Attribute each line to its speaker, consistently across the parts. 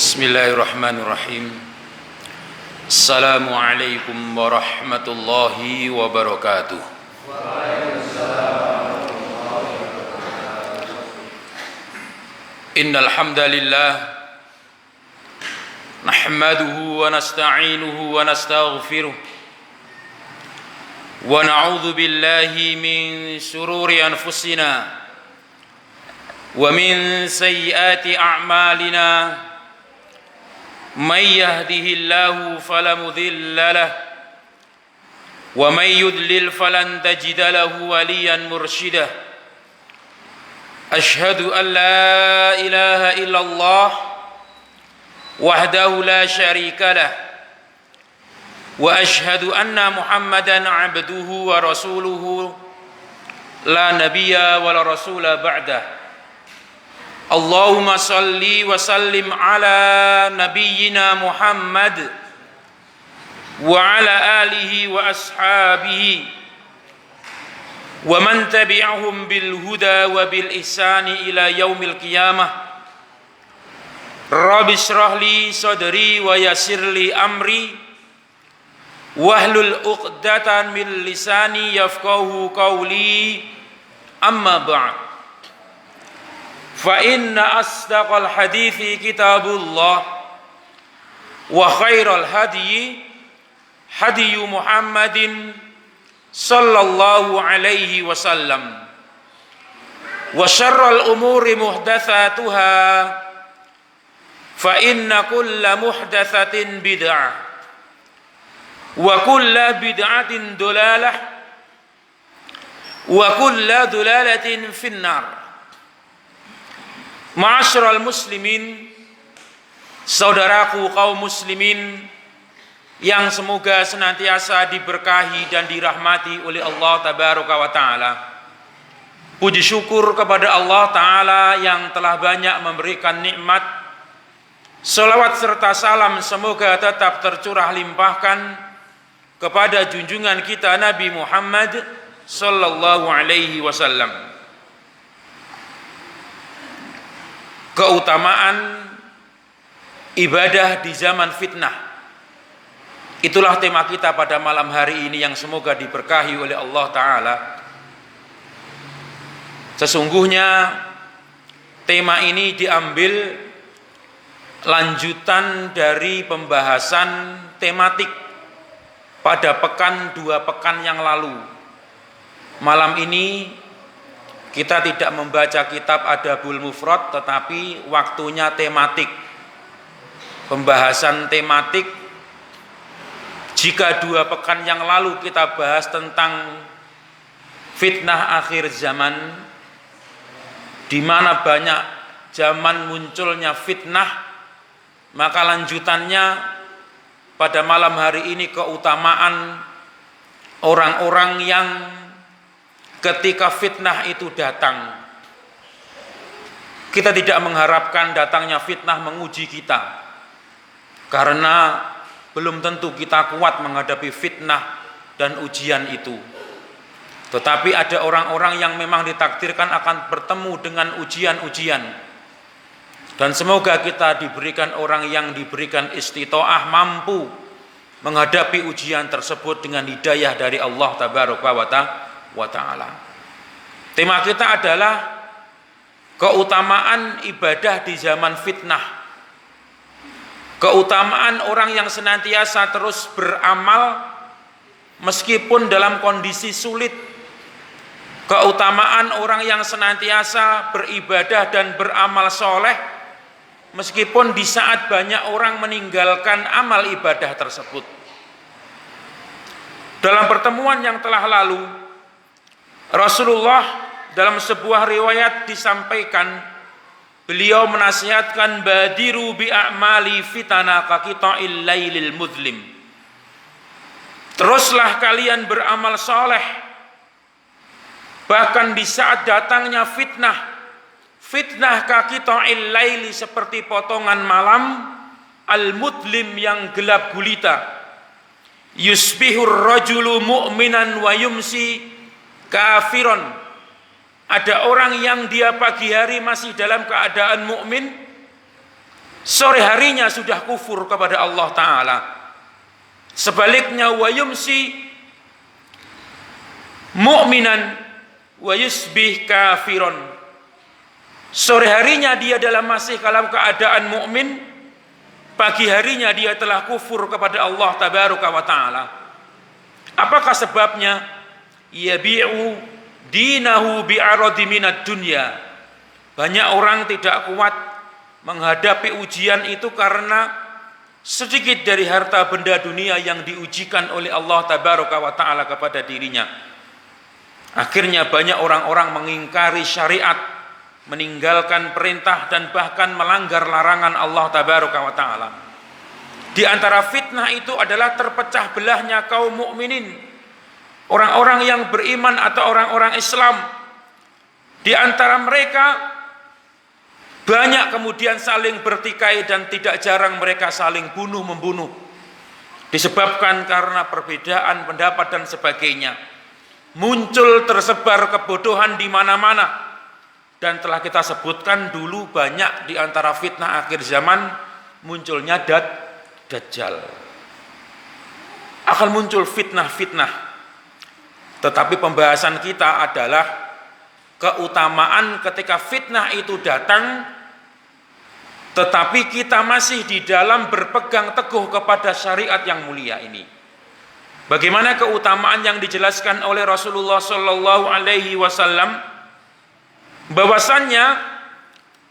Speaker 1: Bismillahirrahmanirrahim. Assalamualaikum warahmatullahi wabarakatuh. Innal hamdalillah nahmaduhu wa nasta'inuhu wa nastaghfiruh wa na'udzu billahi min shururi anfusina wa min sayyiati a'malina. من يهده الله فلا مضل له ومن يضلل فلن تجد له وليا مرشدا أشهد أن لا إله إلا الله وحده لا شريك له وأشهد أن محمدا عبده ورسوله لا نبي ولا رسول بعده Allahumma salli wa sallim ala nabiyyina Muhammad wa ala alihi wa ashabihi wa man tabi'ahum bil huda wa bil ihsani ila yaumil qiyamah. Rabbi shrah li sadri wa yassir li amri wahlul 'uqdatan min lisani yafqahu qawli, amma ba'd. Fa inna asdaqal hadithi kitabullah wa khairal hadyi hadyu Muhammadin sallallahu alaihi wasallam wa syarral umuri muhdatsatuha fa inna kulla muhdatsatin bid'ah wa kulla bid'atin dolalah wa kulla dolalatin finnar. Ma'asyiral muslimin, saudaraku kaum muslimin yang semoga senantiasa diberkahi dan dirahmati oleh Allah tabaraka wa taala. Puji syukur kepada Allah taala yang telah banyak memberikan nikmat. Salawat serta salam semoga tetap tercurah limpahkan kepada junjungan kita Nabi Muhammad sallallahu alaihi wasallam. Keutamaan ibadah di zaman fitnah. Itulah tema kita pada malam hari ini yang semoga diberkahi oleh Allah Ta'ala. Sesungguhnya tema ini diambil lanjutan dari pembahasan tematik pada dua pekan yang lalu. Malam ini kita tidak membaca kitab Adabul Mufrad, tetapi waktunya tematik. Pembahasan tematik. Jika 2 pekan yang lalu kita bahas tentang fitnah akhir zaman, di mana banyak zaman munculnya fitnah, maka lanjutannya pada malam hari ini keutamaan orang-orang yang ketika fitnah itu datang. Kita tidak mengharapkan datangnya fitnah menguji kita, karena belum tentu kita kuat menghadapi fitnah dan ujian itu. Tetapi ada orang-orang yang memang ditakdirkan akan bertemu dengan ujian-ujian. Dan semoga kita diberikan orang yang diberikan istitoah, mampu menghadapi ujian tersebut dengan hidayah dari Allah tabaraka wa ta'ala. Tema kita adalah keutamaan ibadah di zaman fitnah. Keutamaan orang yang senantiasa terus beramal meskipun dalam kondisi sulit. Keutamaan orang yang senantiasa beribadah dan beramal soleh meskipun di saat banyak orang meninggalkan amal ibadah tersebut. Dalam pertemuan yang telah lalu, Rasulullah dalam sebuah riwayat disampaikan, beliau menasihatkan, badiru bi'amali fitana kaqita'il lailil mudlim. Teruslah kalian beramal soleh, bahkan di saat datangnya fitnah. Fitnah kaqita'il laili seperti potongan malam, al-mudlim yang gelap gulita. Yusbihur rajulu mu'minan wa yumsi kafiron. Ada orang yang dia pagi hari masih dalam keadaan mukmin, sore harinya sudah kufur kepada Allah Ta'ala. Sebaliknya wa yumsi mu'minan wa yusbih kafiron, sore harinya dia dalam masih dalam keadaan mukmin, pagi harinya dia telah kufur kepada Allah Tabaraka wa Ta'ala. Apakah sebabnya? Yabi'u dinahu bi'aradi minad dunya. Banyak orang tidak kuat menghadapi ujian itu karena sedikit dari harta benda dunia yang diujikan oleh Allah Tabaraka wa Ta'ala kepada dirinya. Akhirnya banyak orang-orang mengingkari syariat, meninggalkan perintah dan bahkan melanggar larangan Allah Tabaraka wa Ta'ala. Di antara fitnah itu adalah terpecah belahnya kaum mukminin, orang-orang yang beriman atau orang-orang Islam. Di antara mereka banyak kemudian saling bertikai dan tidak jarang mereka saling bunuh-membunuh disebabkan karena perbedaan pendapat dan sebagainya. Muncul tersebar kebodohan di mana-mana, dan telah kita sebutkan dulu banyak di antara fitnah akhir zaman munculnya Dajjal. Akan muncul fitnah-fitnah. Tetapi pembahasan kita adalah keutamaan ketika fitnah itu datang, tetapi kita masih di dalam berpegang teguh kepada syariat yang mulia ini. Bagaimana keutamaan yang dijelaskan oleh Rasulullah Sallallahu Alaihi Wasallam, bahwasannya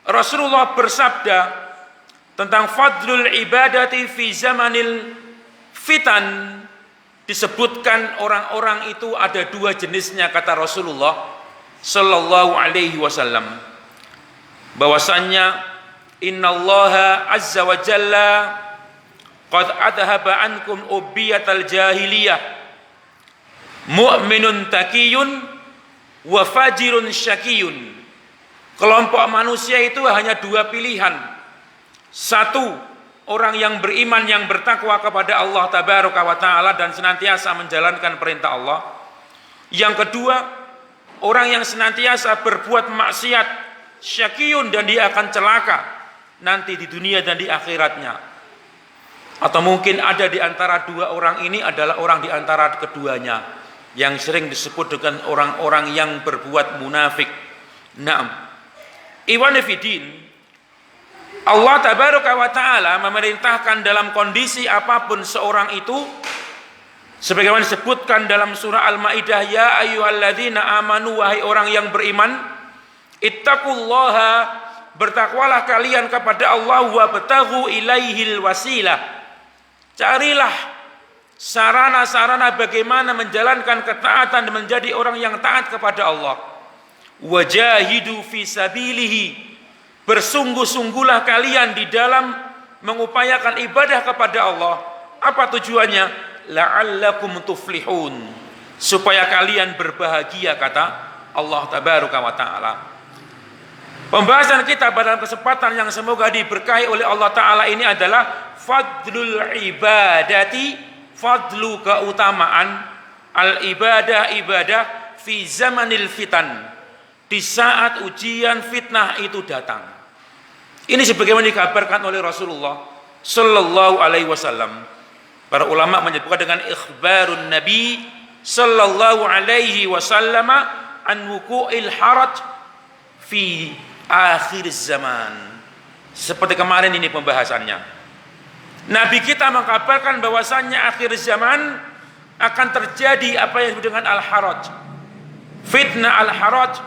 Speaker 1: Rasulullah bersabda tentang fadlul ibadati fi zamanil fitan. Disebutkan orang-orang itu ada dua jenisnya, kata Rasulullah Sallallahu Alaihi Wasallam, bahwasannya innallaha azza wa jalla qad adhaba ankum ubiyatal jahiliyah, mu'minun taqiyun wa fajirun syakiyun. Kelompok manusia itu hanya dua pilihan. Satu, orang yang beriman yang bertakwa kepada Allah Tabaraka wa Ta'ala dan senantiasa menjalankan perintah Allah. Yang kedua, orang yang senantiasa berbuat maksiat, syakiyun, dan dia akan celaka nanti di dunia dan di akhiratnya. Atau mungkin ada di antara dua orang ini adalah orang di antara keduanya, yang sering disebut dengan orang-orang yang berbuat munafik. Naam. Ikhwan fillah, Allah Tabaraka wa Ta'ala memerintahkan dalam kondisi apapun seorang itu, sebagaimana disebutkan dalam surah Al-Maidah, ya ayyuhalladzina amanu, wahai orang yang beriman, ittaqullaha, bertakwalah kalian kepada Allah, wa bataghu ilaihil wasilah, carilah sarana-sarana bagaimana menjalankan ketaatan dan menjadi orang yang taat kepada Allah. Wajahidu fi sabilihi, bersungguh-sungguhlah kalian di dalam mengupayakan ibadah kepada Allah. Apa tujuannya? La'allakum tuflihun, supaya kalian berbahagia, kata Allah Tabaraka wa Ta'ala. Pembahasan kita pada kesempatan yang semoga diberkahi oleh Allah Ta'ala ini adalah fadlul ibadati, fadlu keutamaan, al ibadah, ibadah fi zamanil fitan, di saat ujian fitnah itu datang. Ini sebagaimana dikabarkan oleh Rasulullah Sallallahu Alaihi Wasallam. Para ulama menyebutkan dengan ikhbarun Nabi Sallallahu Alaihi Wasallam an wuqu'il haraj fi akhir zaman. Seperti kemarin ini pembahasannya. Nabi kita mengkabarkan bahwasannya akhir zaman akan terjadi apa yang disebut dengan al-haraj. Fitnah al-haraj,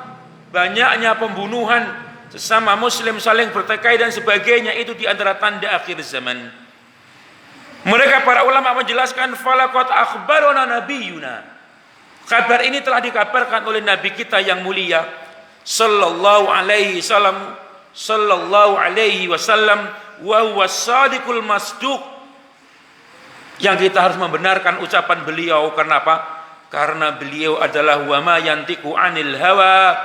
Speaker 1: banyaknya pembunuhan sesama muslim, saling bertikai dan sebagainya, itu di antara tanda akhir zaman. Mereka para ulama menjelaskan falaqad akhbarana nabiyuna. Kabar ini telah dikabarkan oleh nabi kita yang mulia sallallahu alaihi wasallam wa huwa shadiqul masduq, yang kita harus membenarkan ucapan beliau. Kenapa? Karena beliau adalah wa ma yantiqu anil hawa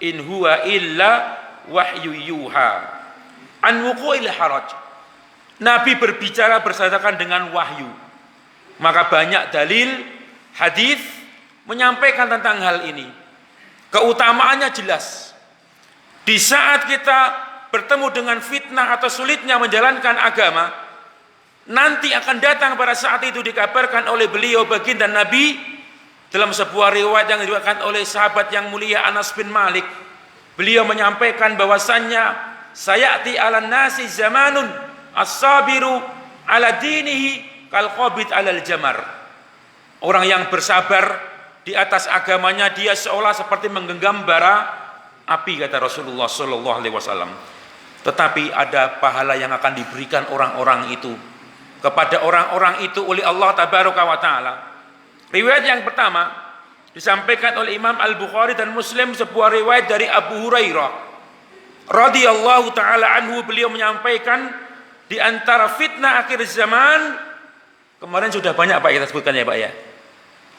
Speaker 1: in huwa illa wahyu yuha. An wuqu'il haraj, Nabi berbicara berdasarkan dengan wahyu. Maka banyak dalil hadis menyampaikan tentang hal ini. Keutamaannya jelas. Di saat kita bertemu dengan fitnah atau sulitnya menjalankan agama, nanti akan datang pada saat itu dikabarkan oleh beliau baginda Nabi dalam sebuah riwayat yang diriwayatkan oleh sahabat yang mulia Anas bin Malik. Beliau menyampaikan bahwasannya sayati 'alan nasi zamanun as-sabiru 'ala dinihi kal qabid 'alal jamar. Orang yang bersabar di atas agamanya dia seolah seperti menggenggam bara api, kata Rasulullah sallallahu alaihi wasallam. Tetapi ada pahala yang akan diberikan orang-orang itu kepada orang-orang itu oleh Allah tabaraka wa taala. Riwayat yang pertama disampaikan oleh Imam Al-Bukhari dan Muslim, sebuah riwayat dari Abu Hurairah radhiyallahu taala anhu. Beliau menyampaikan di antara fitnah akhir zaman, kemarin sudah banyak Pak kita sebutkan ya Pak ya.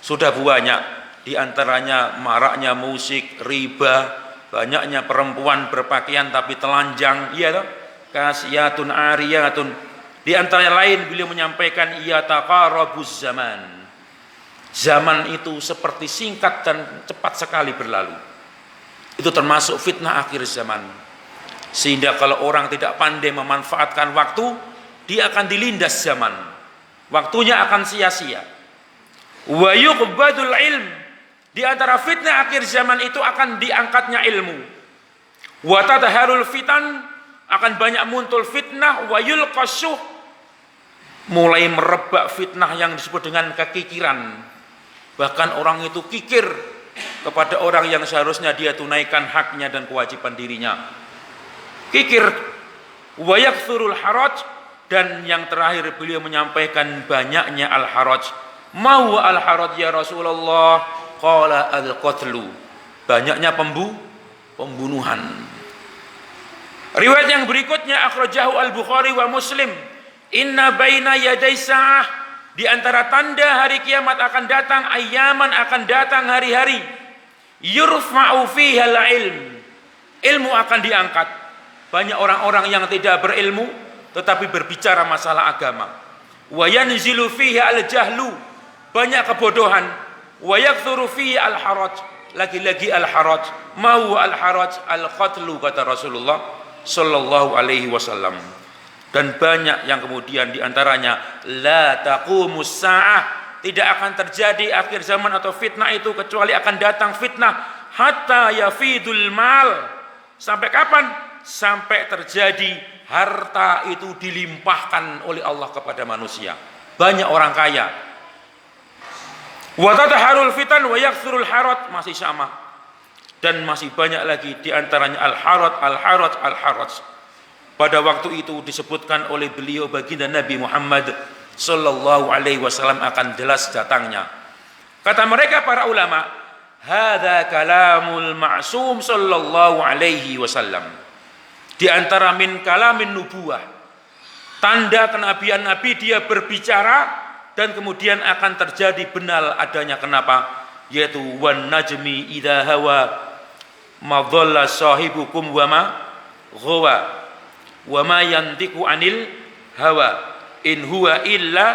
Speaker 1: Sudah banyak, di antaranya maraknya musik, riba, banyaknya perempuan berpakaian tapi telanjang, iya toh? Kasiyatun ariyatun. Di antara lain beliau menyampaikan yataqarabuz zaman. Zaman itu seperti singkat dan cepat sekali berlalu. Itu termasuk fitnah akhir zaman. Sehingga kalau orang tidak pandai memanfaatkan waktu, dia akan dilindas zaman. Waktunya akan sia-sia. Wa yuqbadul ilm. Di antara fitnah akhir zaman itu akan diangkatnya ilmu. Wa tadharul fitan, akan banyak muncul fitnah. Wa yulqasuh, mulai merebak fitnah yang disebut dengan kekikiran. Bahkan orang itu kikir kepada orang yang seharusnya dia tunaikan haknya dan kewajiban dirinya. Kikir. Wa yakthurul haraj, dan yang terakhir beliau menyampaikan banyaknya al-haraj. Ma huwa al-haraj ya Rasulullah? Qala al-qatlu. Banyaknya pembunuhan. Riwayat yang berikutnya akhrajahu Al-Bukhari wa Muslim. Inna baina yaday sa'ah, di antara tanda hari kiamat akan datang, ayaman akan datang hari-hari, yurfa'u fiha al-ilm, ilmu akan diangkat. Banyak orang-orang yang tidak berilmu tetapi berbicara masalah agama. Wa yanzilu fiha al-jahlu, banyak kebodohan. Wa yakthuru fiha al-haraj, lagi-lagi al-haraj. Ma huwa al-haraj? Al-qatlu, kata Rasulullah sallallahu alaihi wasallam. Dan banyak yang kemudian diantaranya la taqumus sa'ah, tidak akan terjadi akhir zaman atau fitnah itu kecuali akan datang fitnah hatta yafidul mal. Sampai kapan? Sampai terjadi harta itu dilimpahkan oleh Allah kepada manusia. Banyak orang kaya. Wa tataharul fitan wa yakthurul harat, masih sama. Dan masih banyak lagi diantaranya al-harat, al-harat, al-harat. Pada waktu itu disebutkan oleh beliau baginda Nabi Muhammad sallallahu alaihi wasallam akan jelas datangnya. Kata mereka para ulama, hadza kalamul ma'sum sallallahu alaihi wasallam. Di antara min kalamin nubuwah, tanda kenabian Nabi, dia berbicara dan kemudian akan terjadi benar adanya. Kenapa? Yaitu wan najmi idza hawa ma dhalla sahibukum wa ma ghawa wa ma yantiqu anil hawa in huwa illa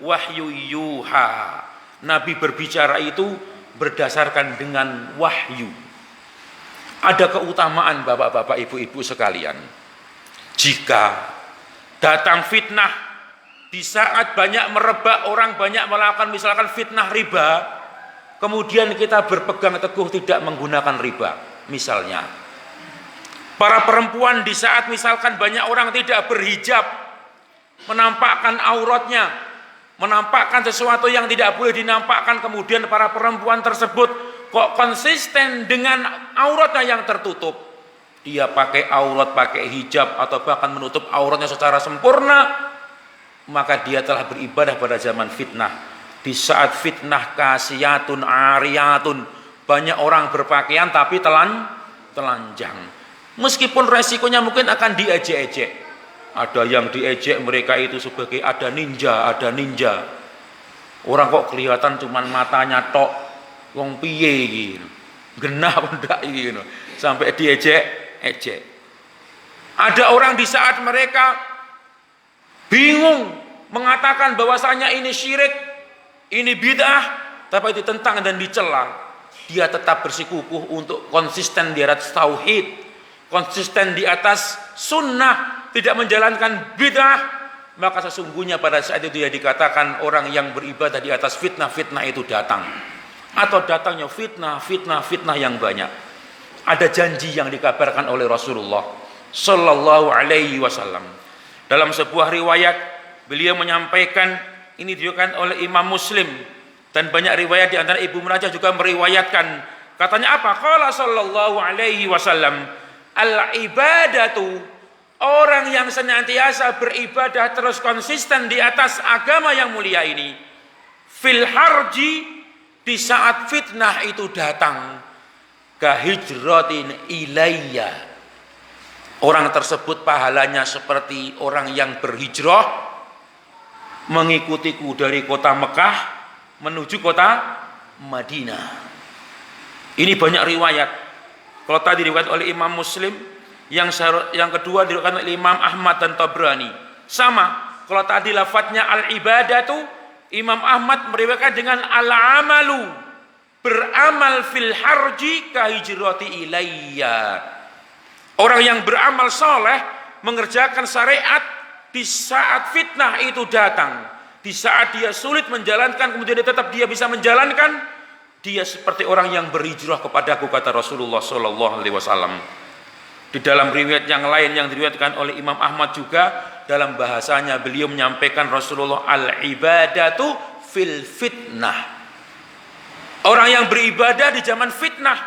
Speaker 1: wahyu yuha. Nabi berbicara itu berdasarkan dengan wahyu. Ada keutamaan bapak-bapak, ibu-ibu sekalian. Jika datang fitnah di saat banyak merebak, orang banyak melakukan misalkan fitnah riba, kemudian kita berpegang teguh tidak menggunakan riba. Misalnya para perempuan di saat misalkan banyak orang tidak berhijab, menampakkan auratnya, menampakkan sesuatu yang tidak boleh dinampakkan, kemudian para perempuan tersebut kok konsisten dengan auratnya yang tertutup. Dia pakai aurat, pakai hijab, atau bahkan menutup auratnya secara sempurna, maka dia telah beribadah pada zaman fitnah. Di saat fitnah kasiyatun ariyatun, banyak orang berpakaian tapi telanjang. Meskipun resikonya mungkin akan diejek-ejek. Ada yang diejek mereka itu sebagai ada ninja. Orang kok kelihatan cuman matanya tok, wong piye gitu. Genah ndak gitu. Sampai diejek-ejek. Ada orang di saat mereka bingung mengatakan bahwasanya ini syirik, ini bid'ah, tapi ditentang dan dicela. Dia tetap bersikukuh untuk konsisten di atas tauhid, konsisten di atas sunnah, tidak menjalankan bid'ah, maka sesungguhnya pada saat itu dia dikatakan orang yang beribadah di atas fitnah itu datang, atau datangnya fitnah yang banyak. Ada janji yang dikabarkan oleh Rasulullah Sallallahu Alaihi Wasallam. Dalam sebuah riwayat beliau menyampaikan, ini diriwayatkan oleh Imam Muslim dan banyak riwayat di antara Ibnu Majah juga meriwayatkan. Katanya apa? Qala Sallallahu Alaihi Wasallam, al-ibadatu, orang yang senantiasa beribadah terus konsisten di atas agama yang mulia ini, fil harji, di saat fitnah itu datang, kahijratin ilayya, orang tersebut pahalanya seperti orang yang berhijrah mengikutiku dari kota Mekah menuju kota Madinah. Ini banyak riwayat. Kalau tadi diriwayat oleh Imam Muslim, yang kedua diriwayatkan oleh Imam Ahmad dan Tabrani. Sama, kalau tadi lafadznya al-ibadatu, Imam Ahmad meriwayatkan dengan al-amalu, beramal fil harji kahijrati ilayya. Orang yang beramal soleh, mengerjakan syariat di saat fitnah itu datang, di saat dia sulit menjalankan, kemudian tetap dia bisa menjalankan, dia seperti orang yang berhijrah kepadaku, kata Rasulullah Sallallahu Alaihi Wasallam. Di dalam riwayat yang lain yang diriwayatkan oleh Imam Ahmad juga, dalam bahasanya beliau menyampaikan Rasulullah, al-ibadatu fil fitnah. Orang yang beribadah di zaman fitnah,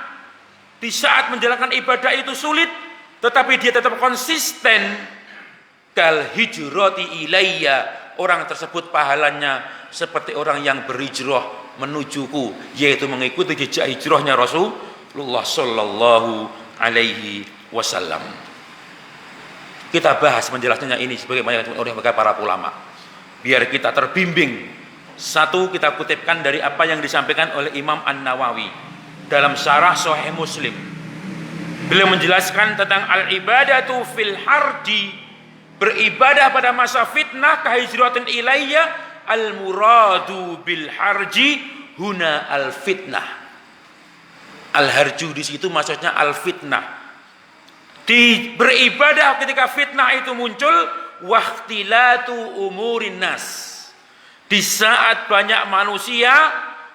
Speaker 1: di saat menjalankan ibadah itu sulit, tetapi dia tetap konsisten, kal hijrati ilayya, orang tersebut pahalanya seperti orang yang berhijrah menujuku, yaitu mengikuti jejak hijrahnya Rasulullah Sallallahu Alaihi Wasallam. Kita bahas menjelaskannya ini sebagaimana oleh para ulama, biar kita terbimbing. Satu, kita kutipkan dari apa yang disampaikan oleh Imam An-Nawawi dalam syarah Sahih Muslim. Beliau menjelaskan tentang al-ibadatu fil harji, beribadah pada masa fitnah, kahijratin ilayya, al-muradu bil harji huna al-fitnah. Al-harju di situ maksudnya al-fitnah. Beribadah ketika fitnah itu muncul, waqtilatu umurin nas. Di saat banyak manusia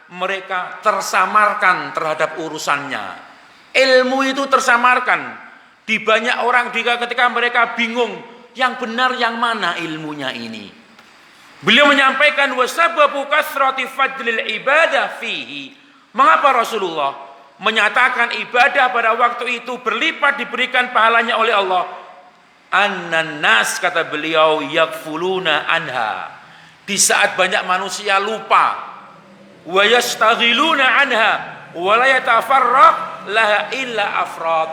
Speaker 1: mereka tersamarkan terhadap urusannya. Ilmu itu tersamarkan. Di banyak orang ketika mereka bingung, yang benar yang mana ilmunya ini. Beliau menyampaikan wasababu kasrati fadlil ibadah fihi. Mengapa Rasulullah menyatakan ibadah pada waktu itu berlipat diberikan pahalanya oleh Allah? Annan nas, kata beliau, yakfuluna anha. Di saat banyak manusia lupa, wa yastaghiluna anha wa la yatafarraq laha illa afrad.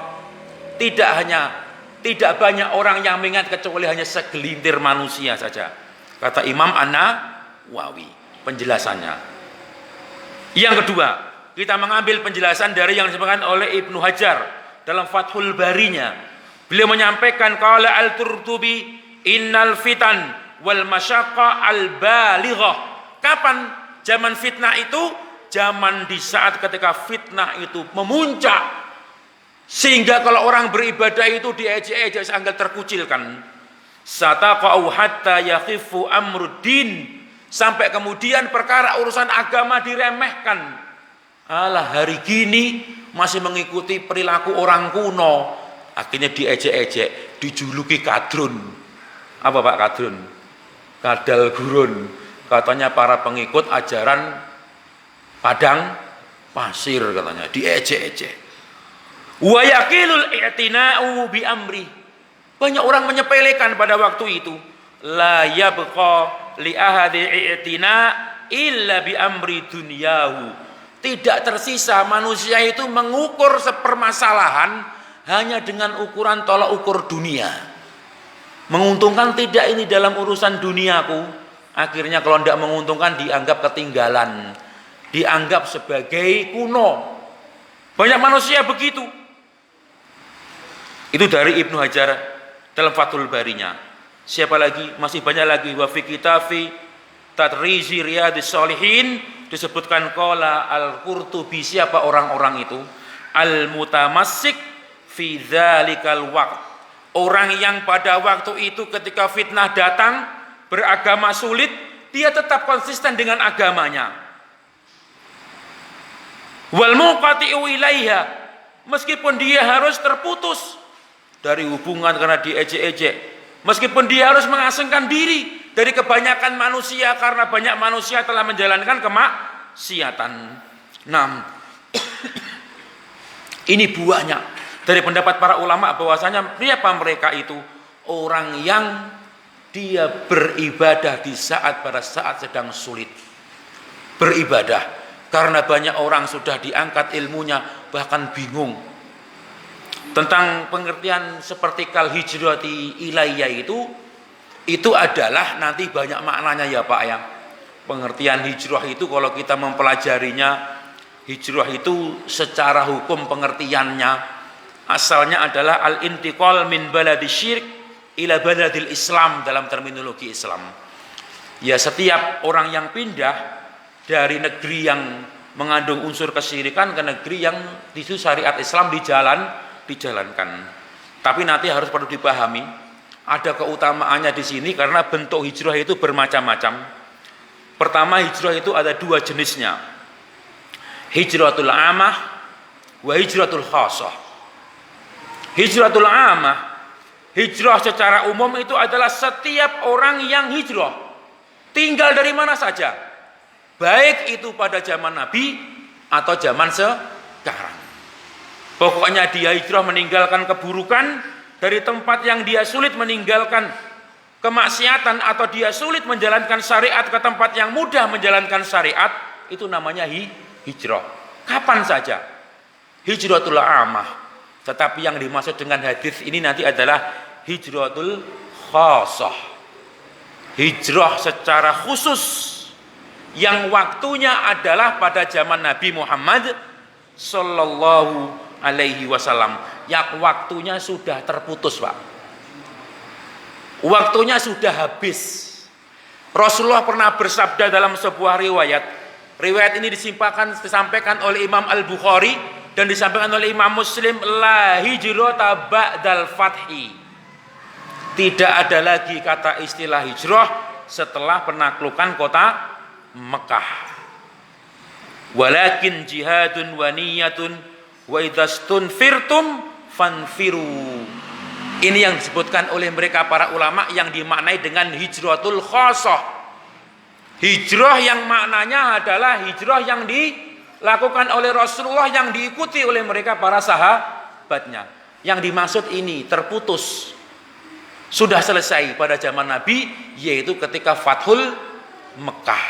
Speaker 1: Tidak banyak orang yang mengingat kecuali hanya segelintir manusia saja. Kata Imam An-Nawawi penjelasannya. Yang kedua, kita mengambil penjelasan dari yang disampaikan oleh Ibnu Hajar dalam Fathul Barinya. Beliau menyampaikan qala al-Qurtubi innal fitan wal masyaqqa al-balighah. Kapan zaman fitnah itu? Zaman di saat ketika fitnah itu memuncak, sehingga kalau orang beribadah itu diejek-ejek sampai terkucilkan. Sataqa'u hatta yakhifu amruddin, sampai kemudian perkara urusan agama diremehkan. Alah, hari gini masih mengikuti perilaku orang kuno, akhirnya diejek-ejek, dijuluki kadrun. Apa Pak kadrun? Kadal gurun. Katanya para pengikut ajaran padang pasir, katanya diejek-ejek. Wa yaqilul i'tina'u bi amri. Banyak orang menyepelekan pada waktu itu. La yabqa li ahadi i'tina illa bi amri dunyahu. Tidak tersisa manusia itu mengukur sepermasalahan hanya dengan ukuran tolak ukur dunia. Menguntungkan tidak ini dalam urusan duniaku. Akhirnya kalau tidak menguntungkan dianggap ketinggalan, dianggap sebagai kuno. Banyak manusia begitu. Itu dari Ibnu Hajar dalam Fathul Barinya. Siapa lagi? Masih banyak lagi. Wa fi kitabi Tadrizi Riyadhis Shalihin disebutkan qala al-Qurtubi. Siapa orang-orang itu? Al-mutamassik fi dzalikal waqt. Orang yang pada waktu itu ketika fitnah datang, beragama sulit, dia tetap konsisten dengan agamanya. Wal muqati'u ilaiha, meskipun dia harus terputus dari hubungan karena diejek-ejek, meskipun dia harus mengasingkan diri dari kebanyakan manusia karena banyak manusia telah menjalankan kemaksiatan. Nah, ini buahnya dari pendapat para ulama bahwasanya siapa mereka itu? Orang yang dia beribadah pada saat sedang sulit. Beribadah karena banyak orang sudah diangkat ilmunya bahkan bingung tentang pengertian seperti kal hijrati ilayya itu adalah nanti banyak maknanya ya Pak ya. Pengertian hijrah itu kalau kita mempelajarinya, hijrah itu secara hukum pengertiannya asalnya adalah al-intiqal min baladi syirik ila baladil Islam dalam terminologi Islam. Ya, setiap orang yang pindah dari negeri yang mengandung unsur kesyirikan ke negeri yang itu syariat Islam dijalankan. Tapi nanti harus perlu dipahami, ada keutamaannya di sini karena bentuk hijrah itu bermacam-macam. Pertama, hijrah itu ada dua jenisnya. Hijratul amah wa hijratul khasah. Hijratul amah, hijrah secara umum itu adalah setiap orang yang hijrah, tinggal dari mana saja, baik itu pada zaman Nabi atau zaman sekarang. Pokoknya dia hijrah meninggalkan keburukan dari tempat yang dia sulit meninggalkan kemaksiatan atau dia sulit menjalankan syariat ke tempat yang mudah menjalankan syariat, itu namanya hijrah. Kapan saja. Hijratul amah. Tetapi yang dimaksud dengan hadis ini nanti adalah hijratul khasah. Hijrah secara khusus yang waktunya adalah pada zaman Nabi Muhammad sallallahu alaihi wasallam, yang waktunya sudah terputus Pak, waktunya sudah habis. Rasulullah pernah bersabda dalam sebuah riwayat ini disampaikan oleh Imam Al-Bukhari dan disampaikan oleh Imam Muslim, la hijrata ba'dal fathi, tidak ada lagi kata istilah hijrah setelah penaklukan kota Mekah. Walakin jihadun wa niyatun wa idastunfirtum fanfiru. Ini yang disebutkan oleh mereka para ulama yang dimaknai dengan hijratul khasah. Hijrah yang maknanya adalah hijrah yang dilakukan oleh Rasulullah, yang diikuti oleh mereka para sahabatnya. Yang dimaksud ini terputus, sudah selesai pada zaman Nabi, yaitu ketika Fathul Mekah.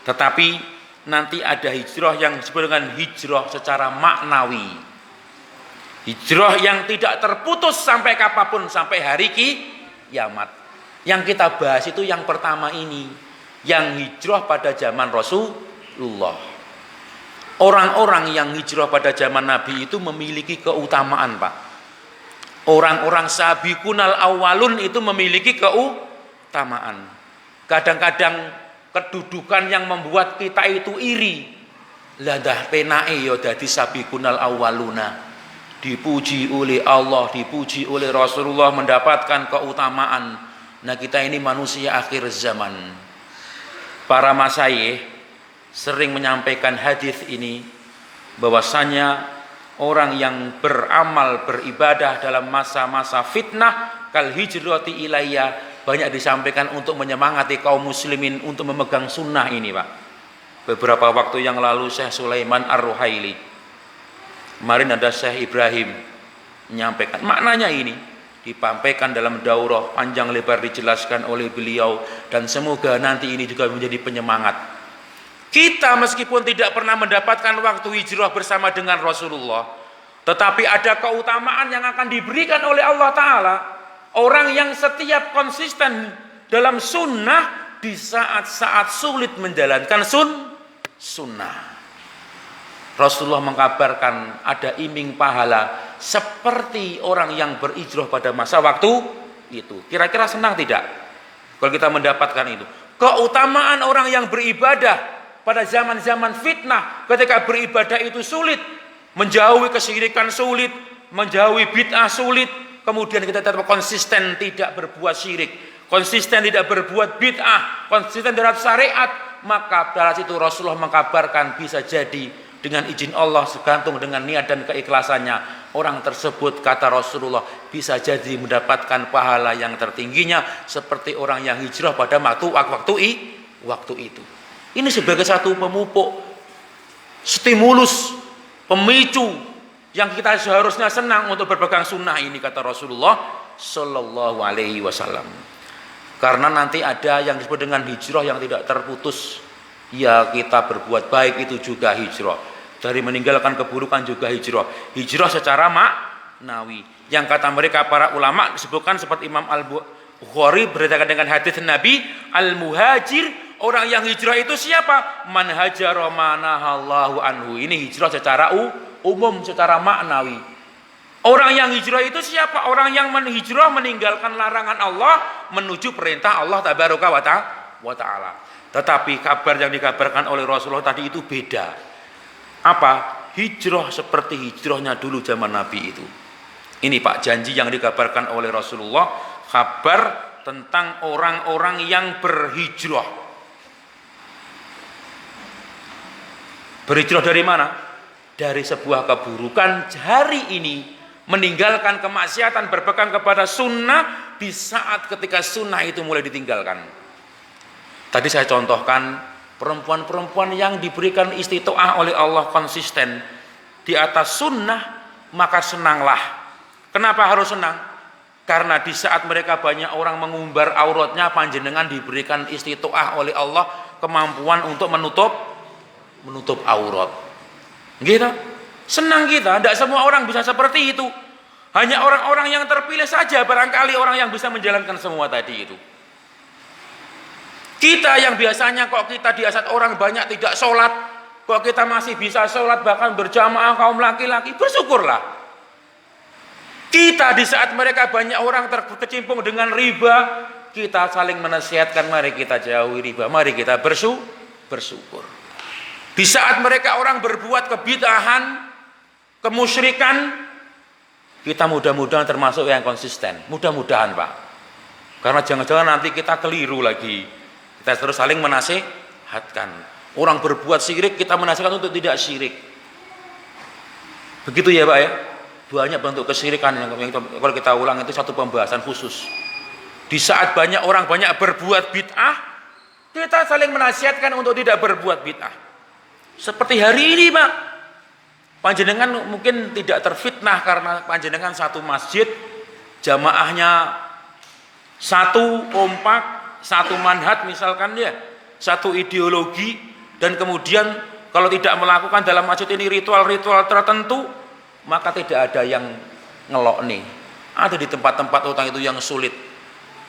Speaker 1: Tetapi nanti ada hijrah yang disebut dengan hijrah secara maknawi. Hijrah yang tidak terputus sampai kapanpun, sampai hari kiamat. Yang kita bahas itu yang pertama ini, yang hijrah pada zaman Rasulullah. Orang-orang yang hijrah pada zaman Nabi itu memiliki keutamaan Pak. Orang-orang sabiqunal awwalun itu memiliki keutamaan. Kadang-kadang kedudukan yang membuat kita itu iri. Lah dah penake ya dadi sabiqunal awwaluna. Dipuji oleh Allah, dipuji oleh Rasulullah, mendapatkan keutamaan. Nah, kita ini manusia akhir zaman. Para masyayikh sering menyampaikan hadis ini, bahwasanya orang yang beramal beribadah dalam masa-masa fitnah kal hijrati ilayya, banyak disampaikan untuk menyemangati kaum muslimin untuk memegang sunnah ini Pak. Beberapa waktu yang lalu Syekh Sulaiman Ar-Ruhaili, kemarin ada Syekh Ibrahim menyampaikan maknanya ini, disampaikan dalam daurah panjang lebar dijelaskan oleh beliau, dan semoga nanti ini juga menjadi penyemangat. Kita meskipun tidak pernah mendapatkan waktu hijrah bersama dengan Rasulullah, tetapi ada keutamaan yang akan diberikan oleh Allah Ta'ala. Orang yang setiap konsisten dalam sunnah di saat-saat sulit menjalankan sunnah. Rasulullah mengkabarkan ada iming pahala seperti orang yang berhijrah pada masa waktu itu. Kira-kira senang tidak kalau kita mendapatkan itu? Keutamaan orang yang beribadah pada zaman-zaman fitnah, ketika beribadah itu sulit, menjauhi kesyirikan sulit, menjauhi bid'ah sulit, kemudian kita tetap konsisten tidak berbuat syirik, konsisten tidak berbuat bid'ah, konsisten terhadap syariat, maka dari situ Rasulullah mengkabarkan bisa jadi dengan izin Allah, segantung dengan niat dan keikhlasannya, orang tersebut kata Rasulullah bisa jadi mendapatkan pahala yang tertingginya seperti orang yang hijrah pada waktu itu. Ini sebagai satu pemupuk, stimulus, pemicu yang kita seharusnya senang untuk berpegang sunnah ini, kata Rasulullah Shallallahu Alaihi Wasallam. Karena nanti ada yang disebut dengan hijrah yang tidak terputus. Ya, kita berbuat baik itu juga hijrah. Dari meninggalkan keburukan juga hijrah. Hijrah secara maknawi. Yang kata mereka para ulama disebutkan seperti Imam Al-Bukhari berdasarkan dengan hadis Nabi, al-muhajir, orang yang hijrah itu siapa? Man hajara manahallahu anhu. Ini hijrah secara umum, secara maknawi. Orang yang hijrah itu siapa? Orang yang hijrah meninggalkan larangan Allah menuju perintah Allah tabaraka wa ta'ala. Tetapi kabar yang dikabarkan oleh Rasulullah tadi itu beda. Apa? Hijrah seperti hijrahnya dulu zaman Nabi itu. Ini Pak, janji yang dikabarkan oleh Rasulullah, kabar tentang orang-orang yang berhijrah. Berhijrah dari mana? Dari sebuah keburukan hari ini, meninggalkan kemaksiatan, berpegang kepada sunnah di saat ketika sunnah itu mulai ditinggalkan. Tadi saya contohkan perempuan-perempuan yang diberikan istitoah oleh Allah konsisten di atas sunnah, maka senanglah. Kenapa harus senang? Karena di saat mereka banyak orang mengumbar auratnya, panjenengan diberikan istitoah oleh Allah kemampuan untuk menutup aurat. Gitu. Senang kita. Tidak semua orang bisa seperti itu. Hanya orang-orang yang terpilih saja barangkali orang yang bisa menjalankan semua tadi itu. Kita yang biasanya kok kita di saat orang banyak tidak sholat, kok kita masih bisa sholat bahkan berjamaah kaum laki-laki, bersyukurlah. Kita di saat mereka banyak orang terkecimpung dengan riba, kita saling menasihatkan, mari kita jauhi riba, mari kita bersyukur. Di saat mereka orang berbuat kebid'ahan, kemusyrikan, kita mudah-mudahan termasuk yang konsisten. Mudah-mudahan Pak. Karena jangan-jangan nanti kita keliru lagi. Kita terus saling menasihatkan. Orang berbuat syirik, kita menasihatkan untuk tidak syirik. Begitu ya Pak ya. Banyak bentuk kesyirikan yang kalau kita ulang itu satu pembahasan khusus. Di saat banyak orang banyak berbuat bid'ah, kita saling menasihatkan untuk tidak berbuat bid'ah. Seperti hari ini Pak, panjenengan mungkin tidak terfitnah karena panjenengan satu masjid, jamaahnya satu kompak, satu manhaj misalkan ya, satu ideologi, dan kemudian kalau tidak melakukan dalam masjid ini ritual-ritual tertentu, maka tidak ada yang ngelok nih. Ada di tempat-tempat orang itu yang sulit.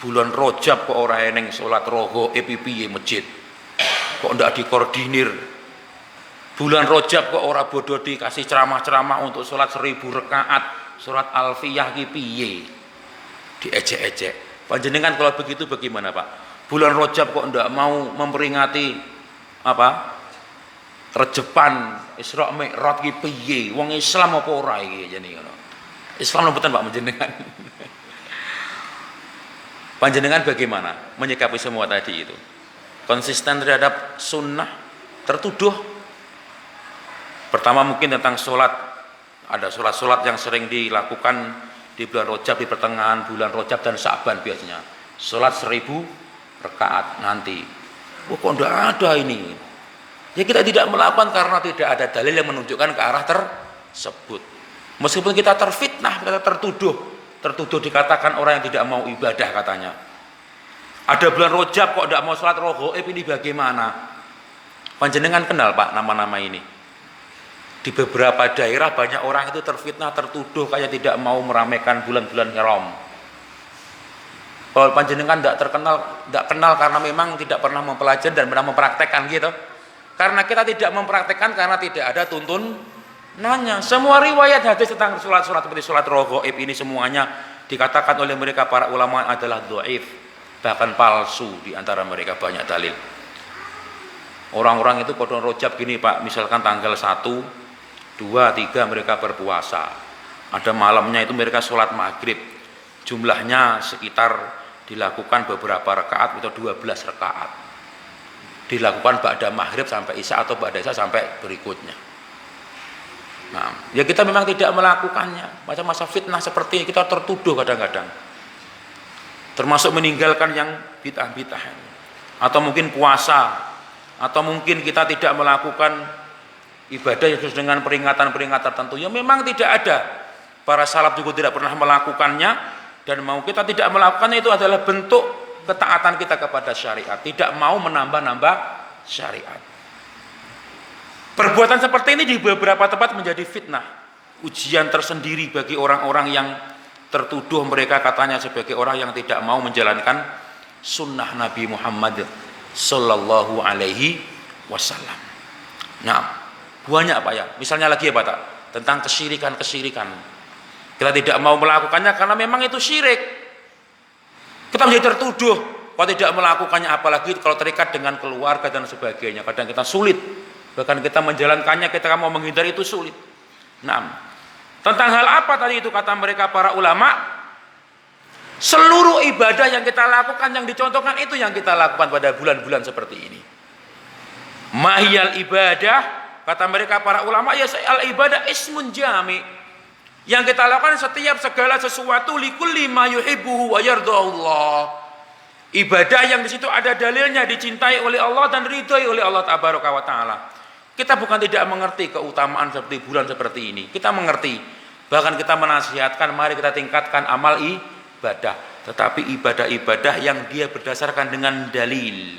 Speaker 1: Bulan Rajab kok orang eneng sholat rogo piye masjid, kok ndak dikoordinir. Bulan Rajab kok orang bodoh dikasih ceramah-ceramah untuk sholat 1000 rakaat, surat Alfiyah ki piye, diejek-ejek. Panjenengan kalau begitu bagaimana Pak? Bulan Rajab kok ndak mau memperingati apa? Rejepan Isra Mi'raj ki piye? Wong Islam apa ora iki jenenge ngono. Islam mboten Pak panjenengan. Panjenengan bagaimana menyikapi semua tadi itu? Konsisten terhadap sunnah, tertuduh. Pertama mungkin tentang sholat. Ada sholat-sholat yang sering dilakukan di bulan Rajab, di pertengahan bulan Rajab dan Sya'ban biasanya. Sholat 1000 rakaat nanti. Oh kok enggak ada ini? Ya kita tidak melakukan karena tidak ada dalil yang menunjukkan ke arah tersebut. Meskipun kita terfitnah, kita tertuduh dikatakan orang yang tidak mau ibadah katanya. Ada bulan Rajab kok tidak mau sholat rogoib, ini bagaimana? Panjenengan kenal Pak nama-nama ini? Di beberapa daerah banyak orang itu terfitnah, tertuduh kayak tidak mau meramaikan bulan-bulan haram. Kalau panjenengan tidak kenal karena memang tidak pernah mempelajari dan pernah mempraktekkan gitu. Karena kita tidak mempraktekkan karena tidak ada tuntunannya. Semua riwayat hadis tentang sholat-sholat seperti sholat rogoib ini semuanya dikatakan oleh mereka para ulama adalah dhaif, bahkan palsu. Di antara mereka banyak dalil. Orang-orang itu pada Rajab gini Pak, misalkan tanggal 1, 2, 3 mereka berpuasa. Ada malamnya itu mereka sholat maghrib, jumlahnya sekitar dilakukan beberapa rakaat atau 12 rakaat, dilakukan ba'da maghrib sampai isya atau ba'da isya sampai berikutnya. Nah, ya kita memang tidak melakukannya. Masa-masa fitnah seperti ini kita tertuduh kadang-kadang, termasuk meninggalkan yang bid'ah-bid'ah, atau mungkin puasa, atau mungkin kita tidak melakukan ibadah yang sesuai dengan peringatan-peringatan tertentu. Ya memang tidak ada, para salaf juga tidak pernah melakukannya, dan mau kita tidak melakukannya itu adalah bentuk ketaatan kita kepada syariat, tidak mau menambah-nambah syariat. Perbuatan seperti ini di beberapa tempat menjadi fitnah, ujian tersendiri bagi orang-orang yang tertuduh mereka katanya sebagai orang yang tidak mau menjalankan sunnah Nabi Muhammad Sallallahu Alaihi Wasallam. Nah, banyak Pak ya, misalnya lagi ya Pak, tentang kesyirikan. Kita tidak mau melakukannya karena memang itu syirik. Kita menjadi tertuduh kalau tidak melakukannya, apalagi kalau terikat dengan keluarga dan sebagainya. Kadang kita sulit, bahkan kita menjalankannya, kita mau menghindari itu sulit. Nah, tentang hal apa tadi itu kata mereka para ulama? Seluruh ibadah yang kita lakukan, yang dicontohkan itu yang kita lakukan pada bulan-bulan seperti ini. Mahiyal ibadah, kata mereka para ulama, ya al ibadah ismun jami'. Yang kita lakukan setiap segala sesuatu likulli ma yuhibbuhu wa yardahullah. Ibadah yang di situ ada dalilnya, dicintai oleh Allah dan ridhoi oleh Allah tabaraka wa taala. Kita bukan tidak mengerti keutamaan seperti bulan seperti ini. Kita mengerti. Bahkan kita menasihatkan mari kita tingkatkan amal ibadah. Tetapi ibadah-ibadah yang dia berdasarkan dengan dalil.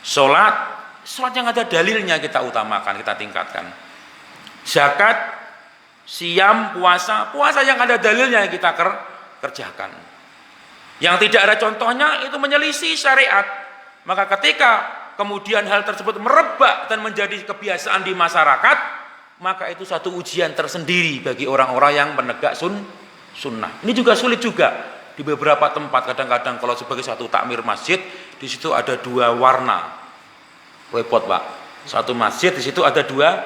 Speaker 1: Salat yang ada dalilnya kita utamakan, kita tingkatkan. Zakat, siam, puasa yang ada dalilnya yang kita kerjakan. Yang tidak ada contohnya itu menyelisih syariat. Maka ketika kemudian hal tersebut merebak dan menjadi kebiasaan di masyarakat, maka itu satu ujian tersendiri bagi orang-orang yang menegak sunnah. Ini juga sulit juga di beberapa tempat. Kadang-kadang kalau sebagai satu takmir masjid, di situ ada dua warna. Repot Pak. Satu masjid di situ ada dua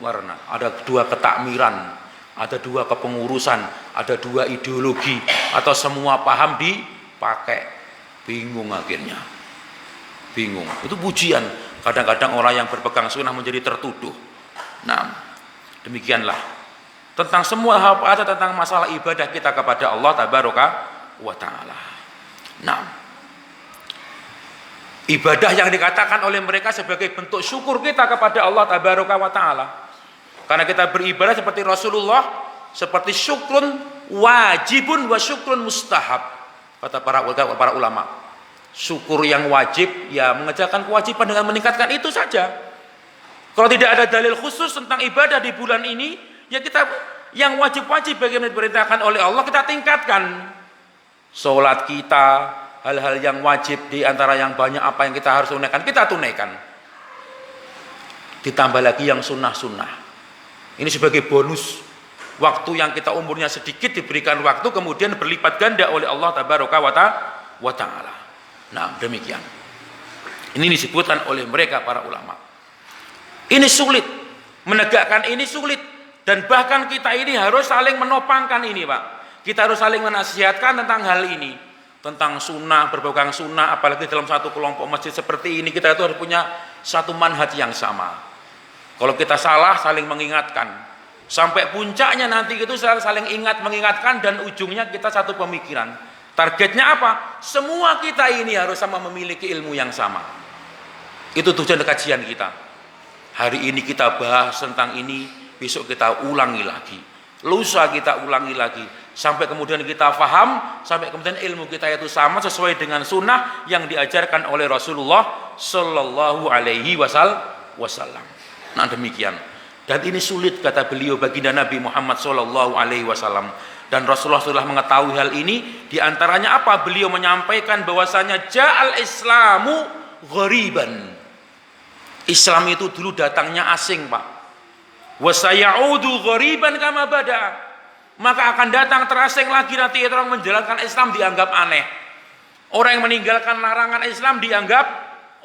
Speaker 1: warna, ada dua ketakmiran, ada dua kepengurusan, ada dua ideologi, atau semua paham dipakai. Bingung akhirnya. Bingung. Itu pujian. Kadang-kadang orang yang berpegang sunnah menjadi tertuduh. Nah, demikianlah. Tentang semua hal ada tentang masalah ibadah kita kepada Allah tabaraka wa ta'ala. Nah, ibadah yang dikatakan oleh mereka sebagai bentuk syukur kita kepada Allah tabaraka wa ta'ala. Karena kita beribadah seperti Rasulullah, seperti syukrun wajibun wa syukrun mustahab. Kata para ulama, syukur yang wajib ya mengerjakan kewajiban dengan meningkatkan itu saja. Kalau tidak ada dalil khusus tentang ibadah di bulan ini, ya kita yang wajib-wajib bagaimana diperintahkan oleh Allah kita tingkatkan. Salat kita, hal-hal yang wajib di antara yang banyak apa yang kita harus tunaikan, kita tunaikan. Ditambah lagi yang sunnah-sunnah. Ini sebagai bonus. Waktu yang kita umurnya sedikit diberikan waktu kemudian berlipat ganda oleh Allah tabaraka wa ta'ala. Nah, demikian. Ini disebutkan oleh mereka para ulama. Ini sulit. Menegakkan ini sulit. Dan bahkan kita ini harus saling menopangkan ini Pak. Kita harus saling menasihatkan tentang hal ini. Tentang sunnah, berpegang sunnah. Apalagi dalam satu kelompok masjid seperti ini. Kita itu harus punya satu manhaj yang sama. Kalau kita salah saling mengingatkan. Sampai puncaknya nanti itu saling mengingatkan dan ujungnya kita satu pemikiran. Targetnya apa? Semua kita ini harus sama memiliki ilmu yang sama. Itu tujuan kajian kita. Hari ini kita bahas tentang ini, besok kita ulangi lagi. Lusa kita ulangi lagi. Sampai kemudian kita faham, sampai kemudian ilmu kita itu sama sesuai dengan sunnah yang diajarkan oleh Rasulullah Sallallahu Alaihi Wasallam. Nah demikian. Dan ini sulit kata beliau baginda Nabi Muhammad Sallallahu Alaihi Wasallam. Dan Rasulullah sudah mengetahui hal ini. Di antaranya apa? Beliau menyampaikan bahwasanya ja'al Islamu ghariban. Islam itu dulu datangnya asing Pak. Wa sayaudu ghariban kama bada. Maka akan datang terasing lagi nanti orang menjalankan Islam dianggap aneh. Orang yang meninggalkan larangan Islam dianggap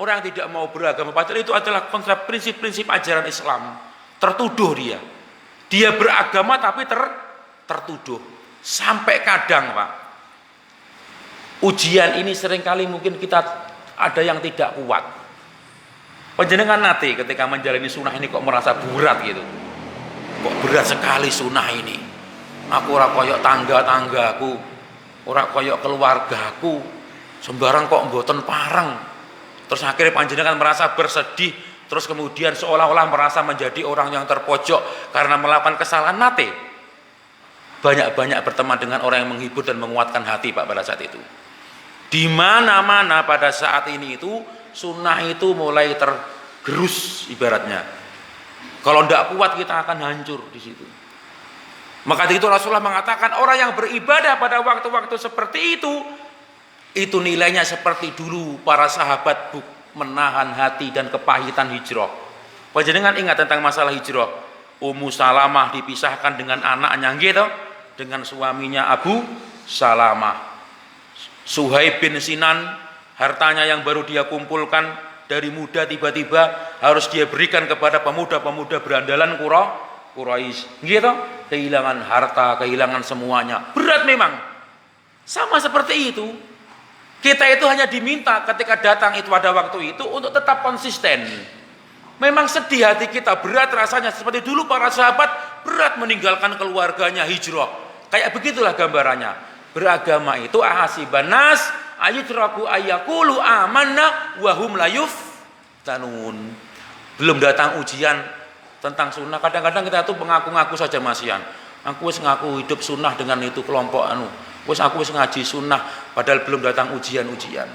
Speaker 1: orang yang tidak mau beragama. Padahal itu adalah konsep prinsip-prinsip ajaran Islam. Tertuduh dia beragama tapi tertuduh. Sampai kadang Pak, ujian ini seringkali mungkin kita ada yang tidak kuat. Panjenengan nate ketika menjalani sunnah ini kok merasa berat gitu. Kok berat sekali sunnah ini. Aku ora koyok tangga-tanggaku, ora koyok keluargaku, sembarang kok mboten pareng. Terus akhirnya panjenengan merasa bersedih, terus kemudian seolah-olah merasa menjadi orang yang terpojok karena melakukan kesalahan. Nate banyak-banyak berteman dengan orang yang menghibur dan menguatkan hati Pak pada saat itu. Di mana-mana pada saat ini itu sunnah itu mulai tergerus ibaratnya. Kalau tidak kuat kita akan hancur di situ. Maka itu Rasulullah mengatakan orang yang beribadah pada waktu-waktu seperti itu nilainya seperti dulu para sahabat menahan hati dan kepahitan hijrah. Panjenengan ingat tentang masalah hijrah. Ummu Salamah dipisahkan dengan anaknya gitu, dengan suaminya Abu Salamah. Suhaib bin Sinan, hartanya yang baru dia kumpulkan dari muda tiba-tiba harus dia berikan kepada pemuda-pemuda berandalan Quraisy. Gitu, kehilangan harta, kehilangan semuanya. Berat memang. Sama seperti itu. Kita itu hanya diminta ketika datang itu pada waktu itu untuk tetap konsisten. Memang sedih hati kita, berat rasanya seperti dulu para sahabat berat meninggalkan keluarganya hijrah. Kayak begitulah gambarannya. Beragama itu ahasiban nas ayutraku ayakulu amanna wahum layuf tanun. Belum datang ujian tentang sunnah. Kadang-kadang kita tuh mengaku-ngaku saja masian. Aku wis ngaku hidup sunnah dengan itu kelompok aku wis ngaji sunnah, padahal belum datang ujian-ujian.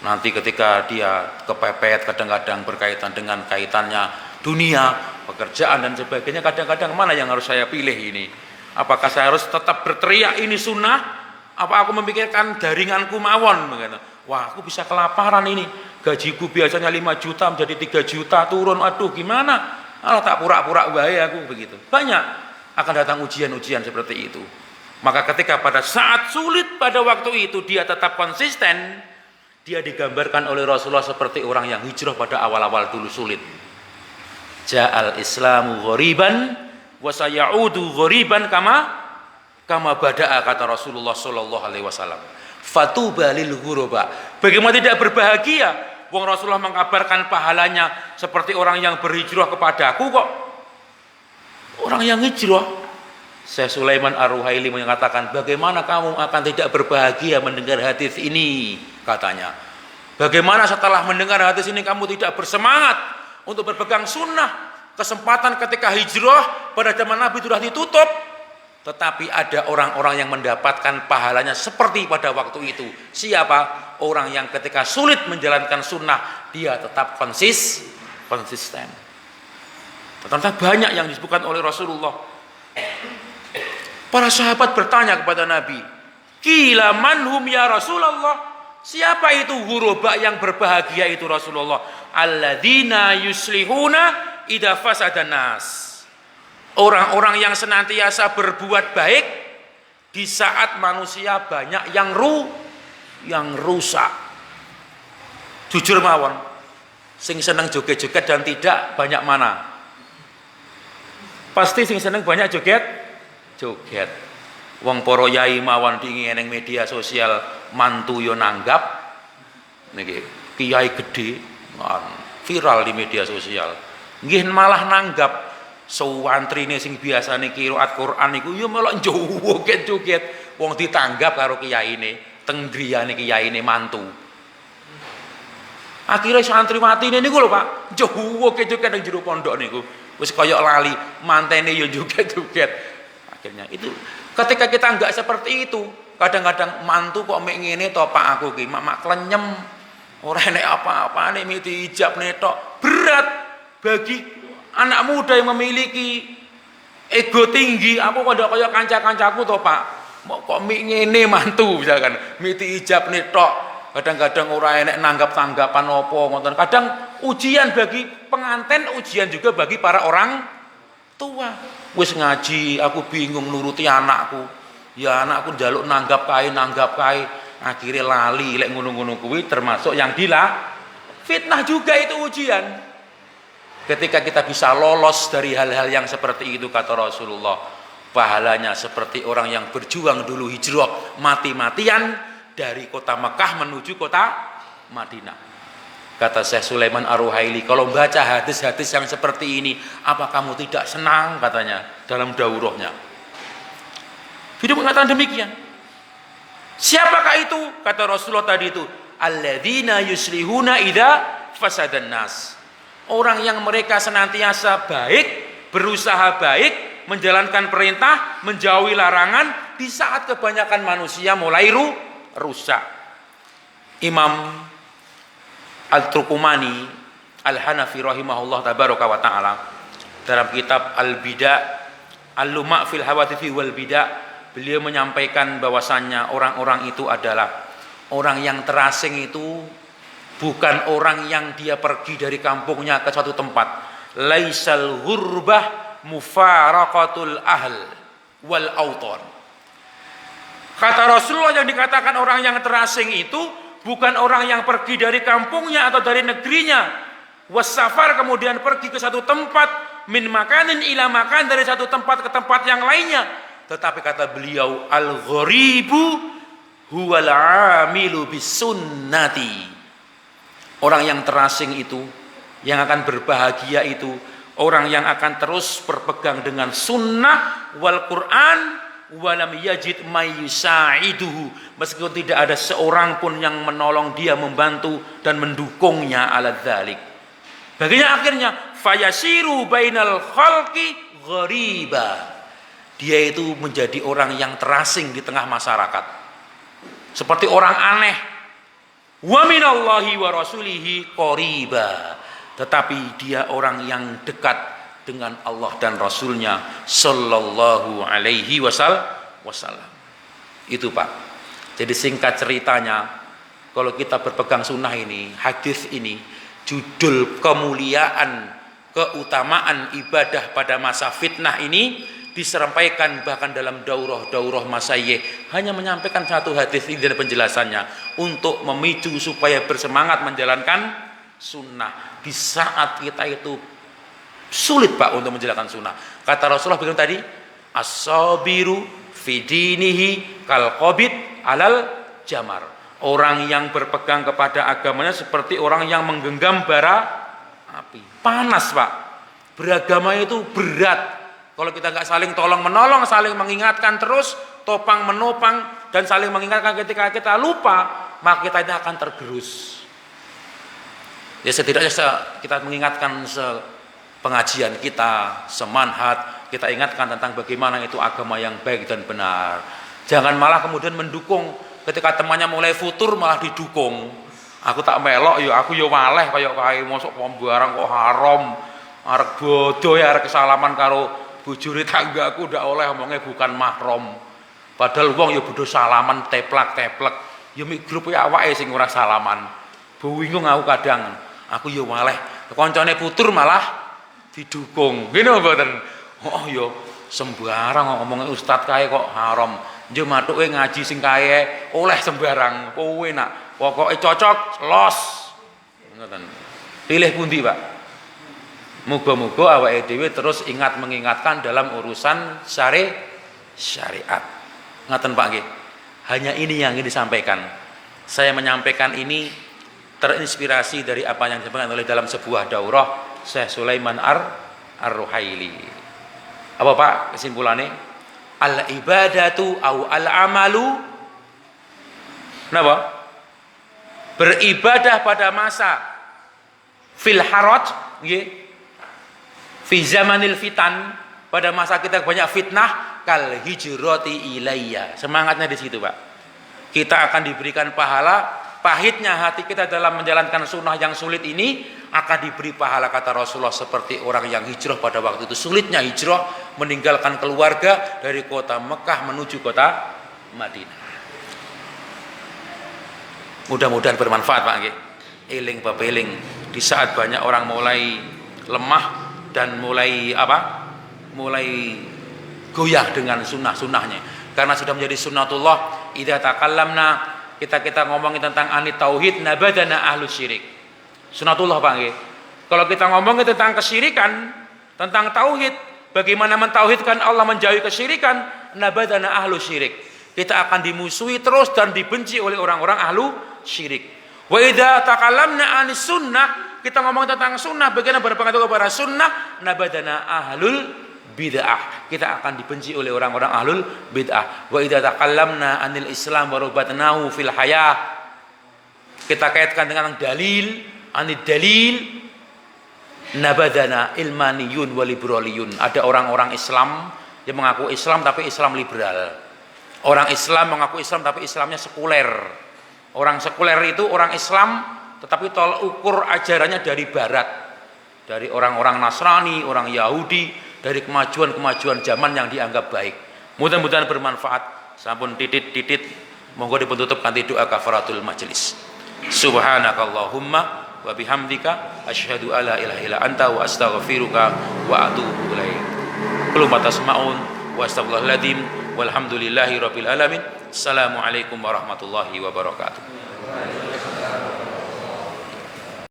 Speaker 1: Nanti ketika dia kepepet kadang-kadang berkaitan dengan kaitannya dunia, pekerjaan dan sebagainya, kadang-kadang mana yang harus saya pilih ini? Apakah saya harus tetap berteriak ini sunnah? Apa aku memikirkan daringanku mawon? Wah, aku bisa kelaparan ini. Gajiku biasanya 5 juta menjadi 3 juta turun. Aduh, gimana? Alah, tak pura-pura wae aku begitu. Banyak akan datang ujian-ujian seperti itu. Maka ketika pada saat sulit pada waktu itu dia tetap konsisten, dia digambarkan oleh Rasulullah seperti orang yang hijrah pada awal-awal dulu sulit. Ja'al Islamu ghoriban wa sayaudu ghoriban kama bada'a, kata Rasulullah sallallahu alaihi wasallam. Fatuba lil ghuraba. Bagaimana tidak berbahagia wong Rasulullah mengkabarkan pahalanya seperti orang yang berhijrah kepadaku kok. Orang yang hijrah. Syekh Sulaiman Ar-Ruhaili mengatakan, bagaimana kamu akan tidak berbahagia mendengar hadis ini, katanya. Bagaimana setelah mendengar hadis ini kamu tidak bersemangat untuk berpegang sunnah? Kesempatan ketika hijrah pada zaman Nabi sudah ditutup, tetapi ada orang-orang yang mendapatkan pahalanya seperti pada waktu itu. Siapa? Orang yang ketika sulit menjalankan sunnah, dia tetap konsisten. Ternyata banyak yang disebutkan oleh Rasulullah. Para sahabat bertanya kepada Nabi, "Qila manhum ya Rasulullah?" Siapa itu ghuraba yang berbahagia itu Rasulullah? Alladzina yuslihuna idza fasadan nas. Orang-orang yang senantiasa berbuat baik di saat manusia banyak yang rusak. Jujur mawon, sing seneng joget-joget dan tidak banyak mana? Pasti sing seneng banyak joget. Wong para yai mawon dingin ning media sosial mantu yo nanggap niki kiai gede viral di media sosial. Nggih malah nanggap sawantrine sing biasane qiraat Quran niku yo malah joget-joget. Wong ditanggap karo kiyaine, teng griyane kiyaine mantu. Akhirnya santriwatine niku lho Pak, joget-joget nang jero pondok niku. Wis kaya lali, mantene yo joget-joget. Akhirnya itu ketika kita enggak seperti itu, kadang-kadang mantu kok mek ngene to Pak aku ki mak klenyem ora enek apa-apane miti ijab netok. Berat bagi anak muda yang memiliki ego tinggi. Aku kaya kanca-kancaku to Pak, kok mek ngene mantu misalkan miti ijab netok. Kadang-kadang ora enek nanggap-tanggapan apa ngoten. Kadang ujian bagi pengantin, ujian juga bagi para orang tua. Wis ngaji, aku bingung nuruti anakku. Ya anakku njaluk nanggap kae, akhirnya lali lek ngono-ngono kuwi termasuk yang fitnah juga itu ujian. Ketika kita bisa lolos dari hal-hal yang seperti itu, kata Rasulullah, pahalanya seperti orang yang berjuang dulu hijrah mati-matian dari kota Mekah menuju kota Madinah. Kata Syekh Sulaiman Ar-Ruhaili, kalau baca hadis-hadis yang seperti ini, apa kamu tidak senang, katanya dalam daurahnya. Beliau mengatakan demikian. Siapakah itu? Kata Rasulullah tadi itu, alladzina yuslihuna idza fasadan nas. Orang yang mereka senantiasa baik, berusaha baik, menjalankan perintah, menjauhi larangan di saat kebanyakan manusia mulai rusak. Imam Al-Turkumani Al-Hanafi rahimahullah tabaraka wa ta'ala dalam kitab Al-Bida' Al-Luma' fil Hawadithi wal Bida' beliau menyampaikan bahwasannya orang-orang itu adalah orang yang terasing itu bukan orang yang dia pergi dari kampungnya ke suatu tempat. Laisal hurbah mufaraqatul ahl wal auton. Kata Rasulullah yang dikatakan orang yang terasing itu bukan orang yang pergi dari kampungnya atau dari negerinya, wasafar kemudian pergi ke satu tempat, min makanin ila makan, dari satu tempat ke tempat yang lainnya. Tetapi kata beliau, al-gharibu huwal amilu bisunnati. Orang yang terasing itu, yang akan berbahagia itu, orang yang akan terus berpegang dengan sunnah wal Quran, walam yajid mayyusaiduhu, meskipun tidak ada seorang pun yang menolong dia, membantu dan mendukungnya ala dzalik. Baginya akhirnya fayasiru bainal khalqi ghariba. Dia itu menjadi orang yang terasing di tengah masyarakat, seperti orang aneh. Wa minallahi wa rasulihi qariba, tetapi dia orang yang dekat dengan Allah dan Rasulnya sallallahu alaihi wasallam. Itu Pak. Jadi singkat ceritanya, kalau kita berpegang sunnah ini, hadis ini, judul kemuliaan, keutamaan ibadah pada masa fitnah ini disampaikan bahkan dalam daurah masayyih, hanya menyampaikan satu hadis ini dan penjelasannya untuk memicu supaya bersemangat menjalankan sunnah di saat kita itu sulit Pak untuk menjalankan sunnah. Kata Rasulullah bilang tadi, as-sabiru fi dinihi kal qabid alal jamar. Orang yang berpegang kepada agamanya seperti orang yang menggenggam bara api. Panas Pak. Beragama itu berat. Kalau kita nggak saling tolong menolong, saling mengingatkan terus, topang menopang dan saling mengingatkan ketika kita lupa, maka kita ini akan tergerus. Ya setidaknya kita mengingatkan pengajian kita, semanhat, kita ingatkan tentang bagaimana itu agama yang baik dan benar. Jangan malah kemudian mendukung ketika temannya mulai futur malah didukung. Aku tak melok ya, aku ya waleh kaya mosok pembarang kok haram, arek bodoh ya, arek kesalaman karo bojone tanggaku ndak oleh omongnya bukan mahram. Padahal wong ya bodoh salaman teplak-teplek. Ya mik grup ya awake sing ora salaman. Bingung aku kadang. Aku ya waleh, kancane putur malah didukung. Ngene mboten. Oh ya sembarang ngomongnya ustaz kae kok haram. Yo matuke ngaji sing kae oleh sembarang. Kowe nak pokoke cocok los. Ngoten. Pilih pundi, Pak? Muga-muga awake dhewe terus mengingatkan dalam urusan syariat. Ngaten Pak nggih. Hanya ini yang ingin disampaikan. Saya menyampaikan ini terinspirasi dari apa yang disampaikan oleh dalam sebuah daurah Syekh Sulaiman Ar-Ruhaili. Apa Pak kesimpulannya? Al-ibadatu au al-amalu. Napa? Beribadah pada masa fil haraj nggih. Fi zamanil fitan, pada masa kita banyak fitnah, kal hijrati ilayya. Semangatnya di situ, Pak. Kita akan diberikan pahala, pahitnya hati kita dalam menjalankan sunnah yang sulit ini akan diberi pahala kata Rasulullah seperti orang yang hijrah pada waktu itu. Sulitnya hijrah meninggalkan keluarga dari kota Mekah menuju kota Madinah. Mudah-mudahan bermanfaat, Pak nggih. Eling bapeling di saat banyak orang mulai lemah dan mulai goyah dengan sunnahnya, karena sudah menjadi sunnatullah. Idza takallamna, kita ngomongin tentang anit tauhid, nabadana ahlus syirik. Sunnatullah Pak nggih. Kalau kita ngomongin tentang kesyirikan, tentang tauhid, Bagaimana mentauhidkan Allah, menjauhi kesyirikan, nabadana ahlu syirik. Kita akan dimusuhi terus dan dibenci oleh orang-orang ahlu syirik. Wa idza takallamna 'anis sunnah, kita ngomong tentang sunnah, bagaimana berpengaruh kepada sunnah, nabadana ahlul bid'ah. Kita akan dibenci oleh orang-orang ahlul bid'ah. Wa idza takallamna 'anil islam wa rubatnahu fil hayah. Kita kaitkan dengan dalil, anid dalil, nabadana ilmaniyun wa liberaliyun. Ada orang-orang Islam yang mengaku Islam tapi Islam liberal. Orang Islam mengaku Islam tapi Islamnya sekuler. Orang sekuler itu orang Islam tetapi tolak ukur ajarannya dari barat, dari orang-orang Nasrani, orang Yahudi, dari kemajuan-kemajuan zaman yang dianggap baik. Mudah-mudahan bermanfaat. Sampun titit-titit, monggo dipun tutup kanthi doa kafaratul majelis. Subhanakallahumma wa bihamdika asyhadu alla ilaha illa anta wa astaghfiruka wa atubu ilaik. Qul ma tasma'un wa astaghfirullahaladzim walhamdulillahi rabbil alamin. Assalamualaikum warahmatullahi wabarakatuh.